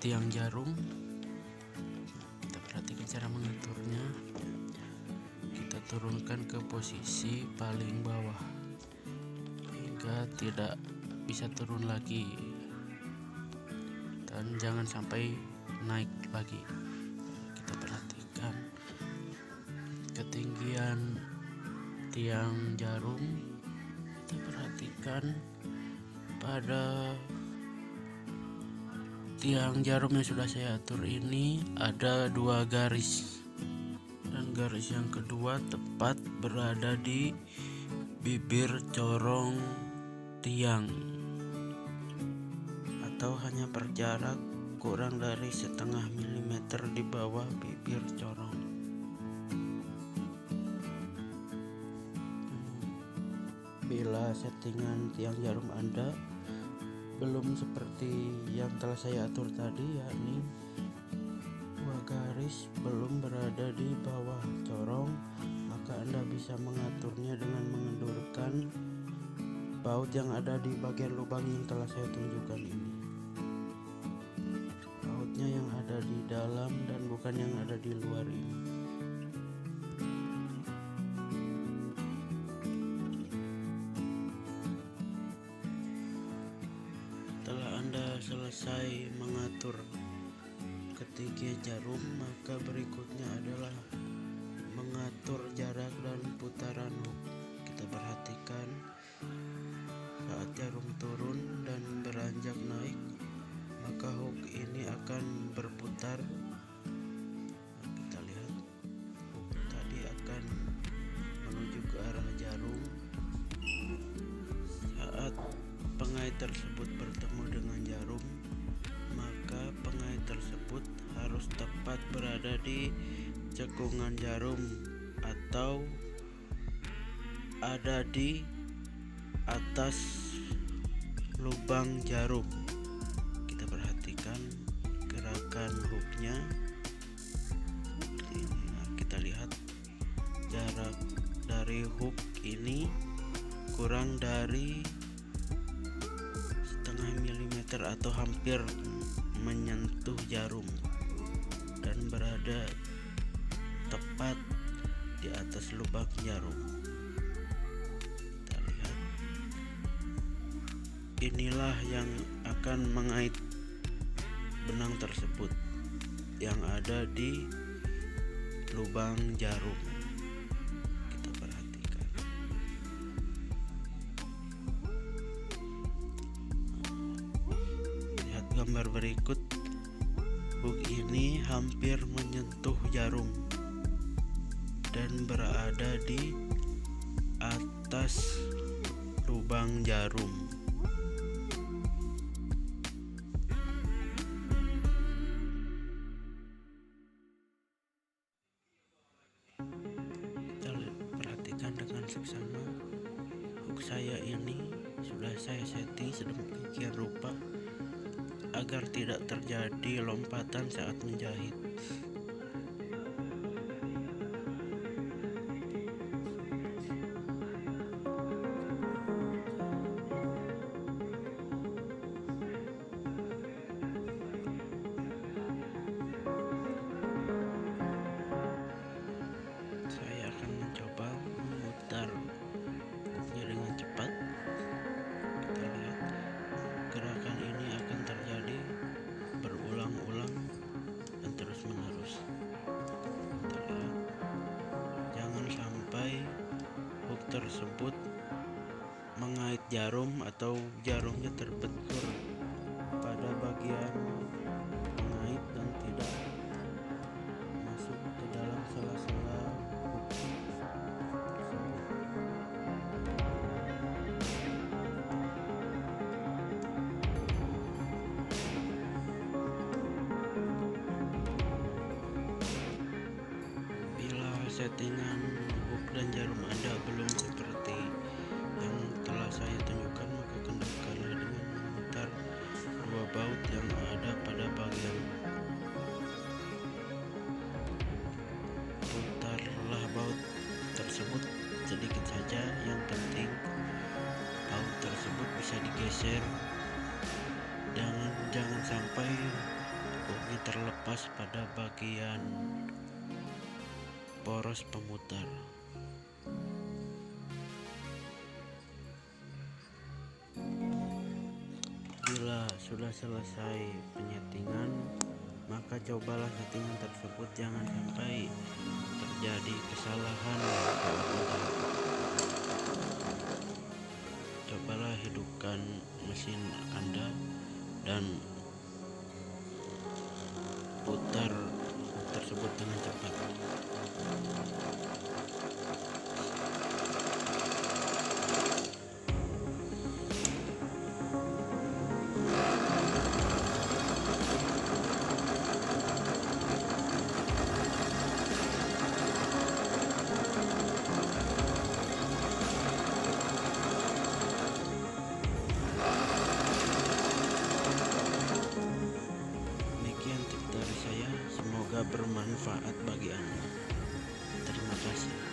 tiang jarum. Kita perhatikan cara mengaturnya. Kita turunkan ke posisi paling bawah hingga tidak bisa turun lagi, dan jangan sampai naik lagi. Kita perhatikan ketinggian tiang jarum. Kita perhatikan pada tiang jarum yang sudah saya atur ini ada 2 garis, dan garis yang kedua tepat berada di bibir corong tiang, atau hanya berjarak kurang dari setengah milimeter di bawah bibir corong. Bila settingan tiang jarum Anda belum seperti yang telah saya atur tadi, yakni 2 garis belum berada di bawah corong, maka Anda bisa mengaturnya dengan mengendurkan baut yang ada di bagian lubang yang telah saya tunjukkan ini. Bautnya yang ada di dalam dan bukan yang ada di luar ini. Setelah Anda selesai mengatur ketinggian jarum, maka berikutnya adalah mengatur jarak dan putaran hook. Kita perhatikan saat jarum turun dan beranjak naik, maka hook ini akan berputar. Kita lihat hook tadi akan menuju ke arah jarum. Saat pengait tersebut bertemu dengan jarum, maka pengait tersebut harus tepat berada di cekungan jarum atau ada di atas lubang jarum. Kita perhatikan gerakan hooknya seperti ini. Nah, kita lihat jarak dari hook ini kurang dari setengah milimeter atau hampir menyentuh jarum dan berada tepat di atas lubang jarum. Kita lihat, inilah yang akan mengait benang tersebut yang ada di lubang jarum. Kita perhatikan. Lihat gambar berikut. Hook ini hampir menyentuh jarum dan berada di atas lubang jarum. Kita perhatikan dengan seksama. Hook saya ini sudah saya setting sedemikian rupa agar tidak terjadi lompatan saat menjahit. Saya akan mencoba memutar hooknya dengan cepat. Kita lihat gerakan ini akan terjadi berulang-ulang dan terus-menerus. Kita lihat, jangan sampai hook tersebut mengait jarum atau jarumnya terbentur pada bagian pengait dan tidak masuk ke dalam sela-sela hook tersebut. Bila settingan hook dan jarum Anda belum seperti yang telah saya tunjukkan, maka kendalikanlah dengan memutar 2 baut yang ada pada bagian hook. Putarlah baut tersebut sedikit saja, yang penting baut tersebut bisa digeser. Jangan sampai terlepas pada bagian poros pemutar. Bila sudah selesai penyetingan, maka cobalah settingan tersebut jangan sampai terjadi kesalahan. Cobalah hidupkan mesin Anda dan putar tersebut dengan cepat. Demikian tip dari saya, semoga bermanfaat bagi Anda. Terima kasih.